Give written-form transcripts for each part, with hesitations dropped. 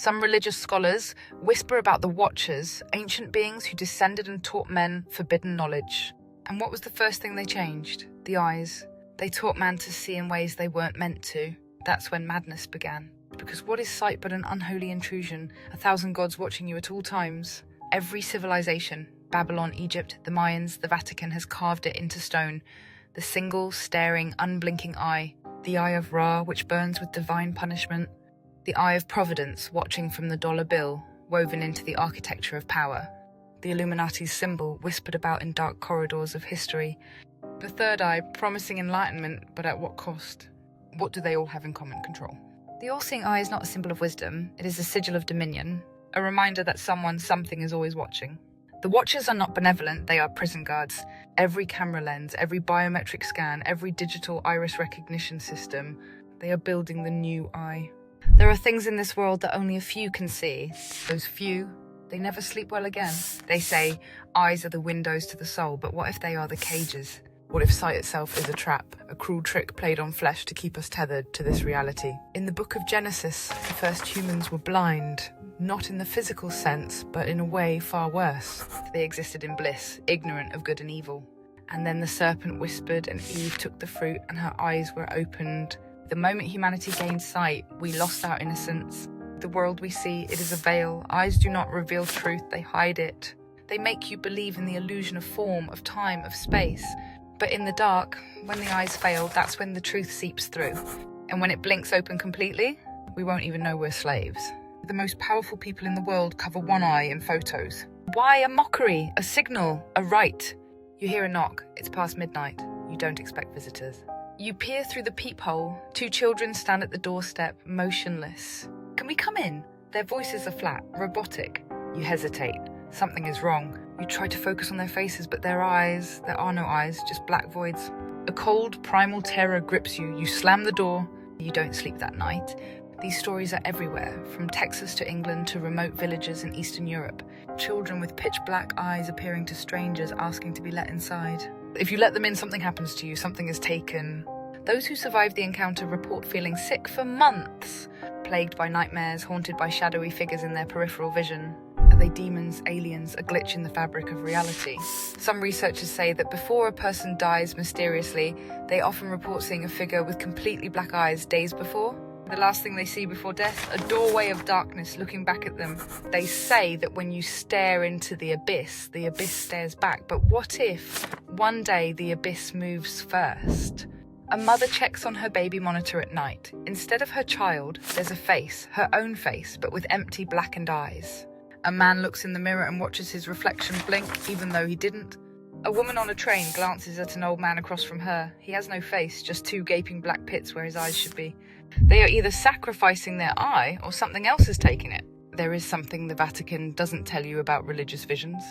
Some religious scholars whisper about the Watchers, ancient beings who descended and taught men forbidden knowledge. And what was the first thing they changed? The eyes. They taught man to see in ways they weren't meant to. That's when madness began. Because what is sight but an unholy intrusion? 1,000 gods watching you at all times. Every civilization, Babylon, Egypt, the Mayans, the Vatican, has carved it into stone. The single, staring, unblinking eye. The eye of Ra, which burns with divine punishment. The eye of providence, watching from the dollar bill, woven into the architecture of power. The Illuminati's symbol, whispered about in dark corridors of history. The third eye, promising enlightenment, but at what cost? What do they all have in common? Control. The all-seeing eye is not a symbol of wisdom, it is a sigil of dominion, a reminder that something is always watching. The Watchers are not benevolent, they are prison guards. Every camera lens, every biometric scan, every digital iris recognition system, they are building the new eye. There are things in this world that only a few can see. Those few, they never sleep well again. They say, eyes are the windows to the soul, but what if they are the cages? What if sight itself is a trap, a cruel trick played on flesh to keep us tethered to this reality? In the book of Genesis, the first humans were blind, not in the physical sense, but in a way far worse. They existed in bliss, ignorant of good and evil. And then the serpent whispered and Eve took the fruit and her eyes were opened. The moment humanity gained sight, we lost our innocence. The world we see, it is a veil. Eyes do not reveal truth, they hide it. They make you believe in the illusion of form, of time, of space. But in the dark, when the eyes fail, that's when the truth seeps through. And when it blinks open completely, we won't even know we're slaves. The most powerful people in the world cover one eye in photos. Why a mockery, a signal, a rite? You hear a knock, it's past midnight. You don't expect visitors. You peer through the peephole. 2 children stand at the doorstep, motionless. Can we come in? Their voices are flat, robotic. You hesitate. Something is wrong. You try to focus on their faces, but their eyes, there are no eyes, just black voids. A cold, primal terror grips you. You slam the door. You don't sleep that night. These stories are everywhere, from Texas to England to remote villages in Eastern Europe. Children with pitch black eyes appearing to strangers asking to be let inside. If you let them in, something happens to you, something is taken. Those who survive the encounter report feeling sick for months, plagued by nightmares, haunted by shadowy figures in their peripheral vision. Are they demons, aliens, a glitch in the fabric of reality? Some researchers say that before a person dies mysteriously, they often report seeing a figure with completely black eyes days before. The last thing they see before death, a doorway of darkness looking back at them. They say that when you stare into the abyss stares back. But what if one day the abyss moves first? A mother checks on her baby monitor at night. Instead of her child, there's a face, her own face, but with empty blackened eyes. A man looks in the mirror and watches his reflection blink, even though he didn't. A woman on a train glances at an old man across from her. He has no face, just 2 gaping black pits where his eyes should be. They are either sacrificing their eye or something else is taking it. There is something the Vatican doesn't tell you about religious visions.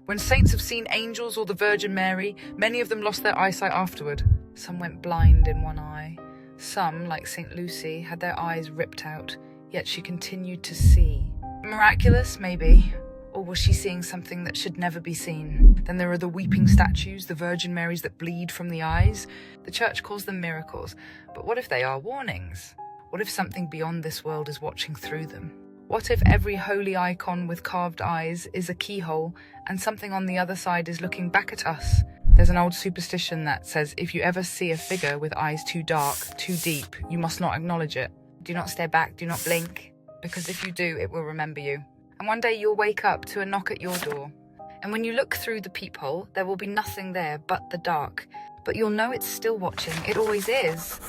When saints have seen angels or the Virgin Mary, many of them lost their eyesight afterward. Some went blind in one eye. Some, like St. Lucy, had their eyes ripped out, yet she continued to see. Miraculous, maybe. Or was she seeing something that should never be seen? Then there are the weeping statues, the Virgin Marys that bleed from the eyes. The church calls them miracles. But what if they are warnings? What if something beyond this world is watching through them? What if every holy icon with carved eyes is a keyhole and something on the other side is looking back at us? There's an old superstition that says if you ever see a figure with eyes too dark, too deep, you must not acknowledge it. Do not stare back, do not blink, because if you do, it will remember you. And one day you'll wake up to a knock at your door. And when you look through the peephole, there will be nothing there but the dark. But you'll know it's still watching. It always is.